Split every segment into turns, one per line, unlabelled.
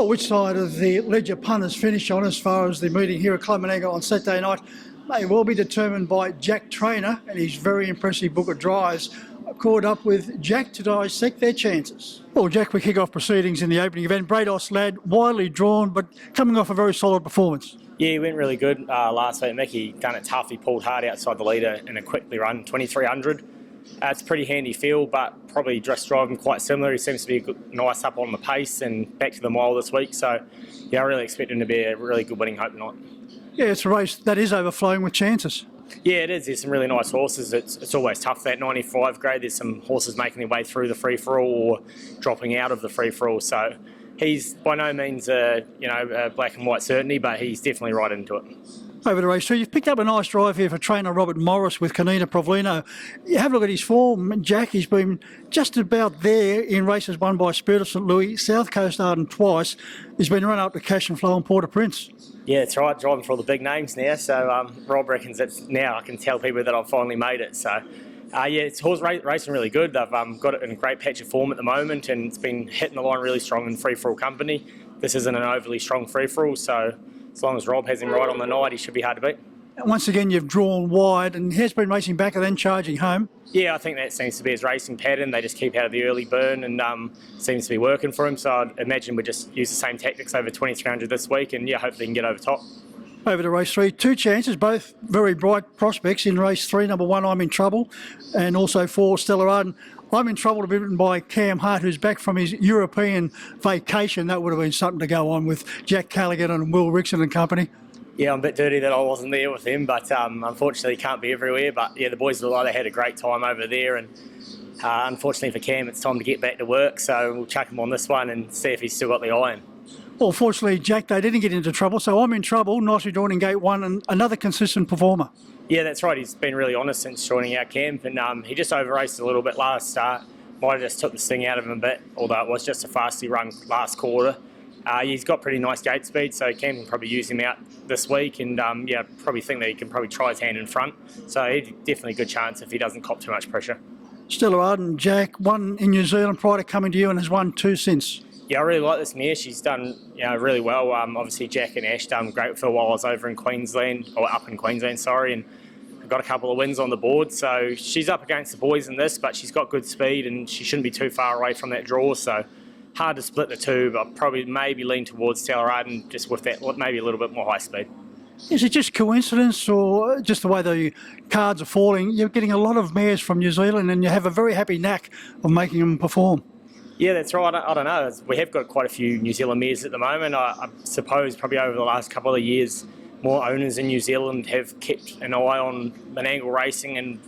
Well, which side of the ledger punters finish on as far as the meeting here at Club Menangle on Saturday night may well be determined by Jack Trainor and his very impressive book of drives. I caught up with Jack to dissect their chances. Well, Jack, we kick off proceedings in the opening event. Brados lad, widely drawn, but coming off a very solid performance.
Yeah, he went really good last week. Mickey done it tough. He pulled hard outside the leader in a quickly run, 2300. It's a pretty handy field, but probably just driving quite similar. He seems to be nice up on the pace and back to the mile this week. So, yeah, I really expect him to be a really good winning hope tonight.
Yeah, it's a race that is overflowing with chances.
Yeah, it is. There's some really nice horses. It's always tough, that 95 grade. There's some horses making their way through the free-for-all or dropping out of the free-for-all. So he's by no means a black and white certainty, but he's definitely right into it.
Over to race 2. You've picked up a nice drive here for trainer Robert Morris with Canina Provlino. You have a look at his form, Jack. He's been just about there in races won by Spirit of St. Louis, South Coast Arden twice. He's been run up to Cash and Flow and Port-au-Prince.
Yeah, that's right. Driving for all the big names now. So Rob reckons it's now I can tell people that I've finally made it. So yeah, it's horse racing really good. They've got it in a great patch of form at the moment, and it's been hitting the line really strong in free-for-all company. This isn't an overly strong free-for-all, so as long as Rob has him right on the night, he should be hard to beat.
Once again, you've drawn wide, and he has been racing back and then charging home.
Yeah, I think that seems to be his racing pattern. They just keep out of the early burn, and seems to be working for him. So I'd imagine we just use the same tactics over 2300 this week, and yeah, hopefully he can get over top.
Over to race 3, 2 chances, both very bright prospects. In race 3, number 1, I'm in Trouble, and also 4, Stellar Arden. I'm in Trouble to be written by Cam Hart, who's back from his European vacation. That would have been something to go on with Jack Callaghan and Will Rickson and company.
Yeah, I'm a bit dirty that I wasn't there with him, but unfortunately can't be everywhere. But yeah, the boys look like they had a great time over there, and unfortunately for Cam, it's time to get back to work. So we'll chuck him on this one and see if he's still got the iron.
Well, fortunately, Jack, they didn't get into trouble, so I'm in Trouble, nicely drawn in gate 1, and another consistent performer.
Yeah, that's right. He's been really honest since joining our camp, and he just over-raced a little bit last start. Might have just took the sting out of him a bit, although it was just a fastly run last quarter. He's got pretty nice gate speed, so Cam can probably use him out this week, and yeah, probably think that he can probably try his hand in front. So he's definitely a good chance if he doesn't cop too much pressure.
Stellar Arden, Jack, won in New Zealand prior to coming to you and has won 2 since.
Yeah, I really like this mare. She's done really well. Obviously, Jack and Ash done great for a while I was over in Queensland, or up in Queensland, sorry, and got a couple of wins on the board. So she's up against the boys in this, but she's got good speed and she shouldn't be too far away from that draw. So hard to split the two, but probably maybe lean towards Stellar Arden just with that maybe a little bit more high speed.
Is it just coincidence or just the way the cards are falling? You're getting a lot of mares from New Zealand and you have a very happy knack of making them perform.
Yeah, that's right. I don't know. We have got quite a few New Zealand mares at the moment. I suppose probably over the last couple of years, more owners in New Zealand have kept an eye on Menangle racing and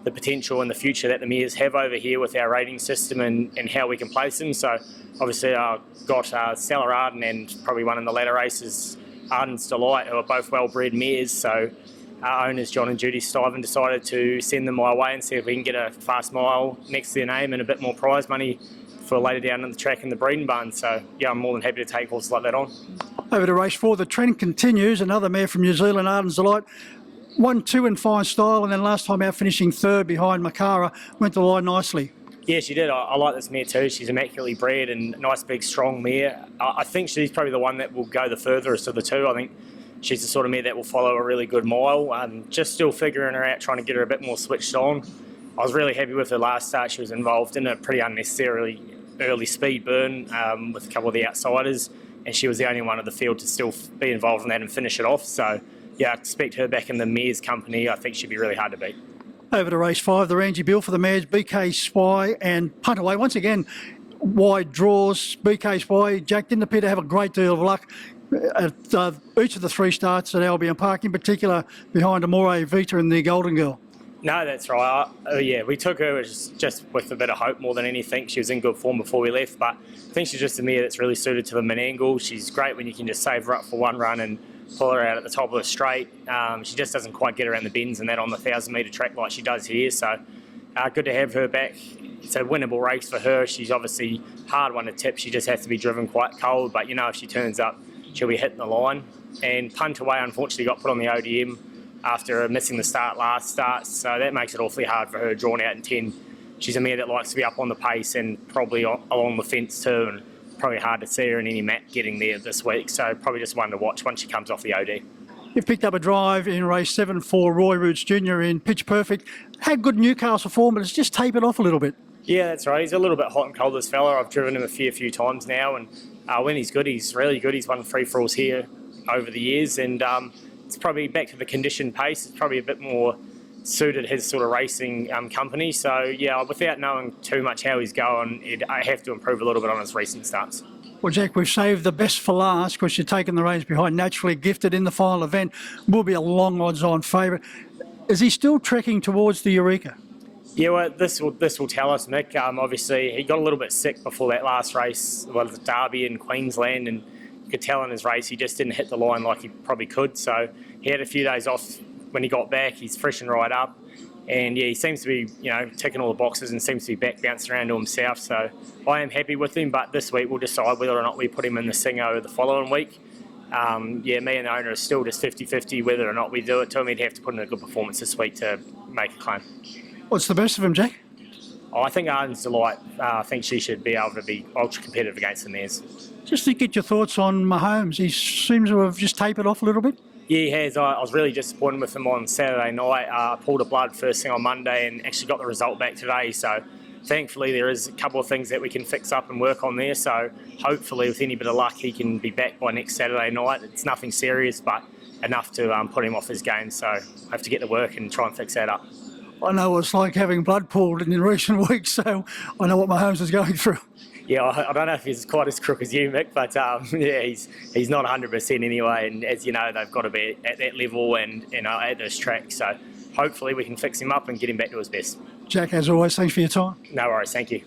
the potential and the future that the mares have over here with our rating system and how we can place them. So obviously I've got Stellar Arden and probably one in the latter races, Arden's Delight, who are both well-bred mares. So our owners, John and Judy Stiven, decided to send them my way and see if we can get a fast mile next to their name and a bit more prize money for later down in the track in the breeding barn. So yeah, I'm more than happy to take horses like that on.
Over to race 4, the trend continues. Another mare from New Zealand, Arden's Delight. 1-2 in fine style, and then last time out finishing 3rd behind Makara, went to the line nicely.
Yeah, she did. I like this mare too. She's immaculately bred and nice big strong mare. I think she's probably the one that will go the furthest of the two. I think she's the sort of mare that will follow a really good mile. Just still figuring her out, trying to get her a bit more switched on. I was really happy with her last start. She was involved in a pretty unnecessarily early speed burn with a couple of the outsiders, and she was the only one of the field to still be involved in that and finish it off. So yeah, I expect her back in the mares company. I think she'd be really hard to beat.
Over to race 5, the Rangy Bill for the mares, BK Spy and Punt Away. Once again, wide draws. BK Spy, Jack didn't appear to have a great deal of luck at each of the 3 starts at Albion Park, in particular behind Amore Vita and the Golden Girl.
No, that's right. Yeah, we took her just with a bit of hope more than anything. She was in good form before we left, but I think she's just a mare that's really suited to the Menangle. She's great when you can just save her up for one run and pull her out at the top of the straight. She just doesn't quite get around the bends and that on the 1,000-metre track like she does here. So good to have her back. It's a winnable race for her. She's obviously hard one to tip. She just has to be driven quite cold, but if she turns up, she'll be hitting the line. And Punt Away unfortunately got put on the ODM after missing the last start, so that makes it awfully hard for her, drawn out in 10. She's a mare that likes to be up on the pace and probably along the fence too, and probably hard to see her in any map getting there this week. So probably just one to watch once she comes off the OD.
You've picked up a drive in race 7 for Roy Roots Jr. in Pitch Perfect. Had good Newcastle form, but it's just tapered off a little bit.
Yeah, that's right. He's a little bit hot and cold, this fella. I've driven him a few times now, and when he's good, he's really good. He's won free-for-alls here over the years, and it's probably back to the conditioned pace. It's probably a bit more suited his sort of racing company. So, yeah, without knowing too much how he's going, I have to improve a little bit on his recent starts.
Well, Jack, we've saved the best for last because you're taking the reins behind Naturally Gifted in the final event. Will be a long odds-on favourite. Is he still trekking towards the Eureka?
Yeah, well, this will tell us, Mick. Obviously, he got a little bit sick before that last race, the Derby in Queensland, and you could tell in his race he just didn't hit the line like he probably could. So he had a few days off. When he got back, he's freshened right up. And, yeah, he seems to be, ticking all the boxes and seems to be back bouncing around to himself. So I am happy with him, but this week we'll decide whether or not we put him in the Singo the following week. Me and the owner are still just 50-50 whether or not we do it to him. He'd have to put in a good performance this week to make a claim.
What's the best of him, Jack?
I think Arden's Delight. I think she should be able to be ultra competitive against the mares.
Just to get your thoughts on Mahomes. He seems to have just tapered off a little bit.
Yeah, he has. I was really disappointed with him on Saturday night. I pulled a blood first thing on Monday and actually got the result back today. So thankfully there is a couple of things that we can fix up and work on there. So hopefully with any bit of luck he can be back by next Saturday night. It's nothing serious, but enough to put him off his game. So I have to get to work and try and fix that up.
I know what it's like having blood pulled in recent weeks, so I know what Mahomes is going through.
Yeah, I don't know if he's quite as crook as you, Mick, but yeah, he's not 100% anyway. And as you know, they've got to be at that level and at this track. So hopefully we can fix him up and get him back to his best.
Jack, as always, thanks for your time.
No worries, thank you.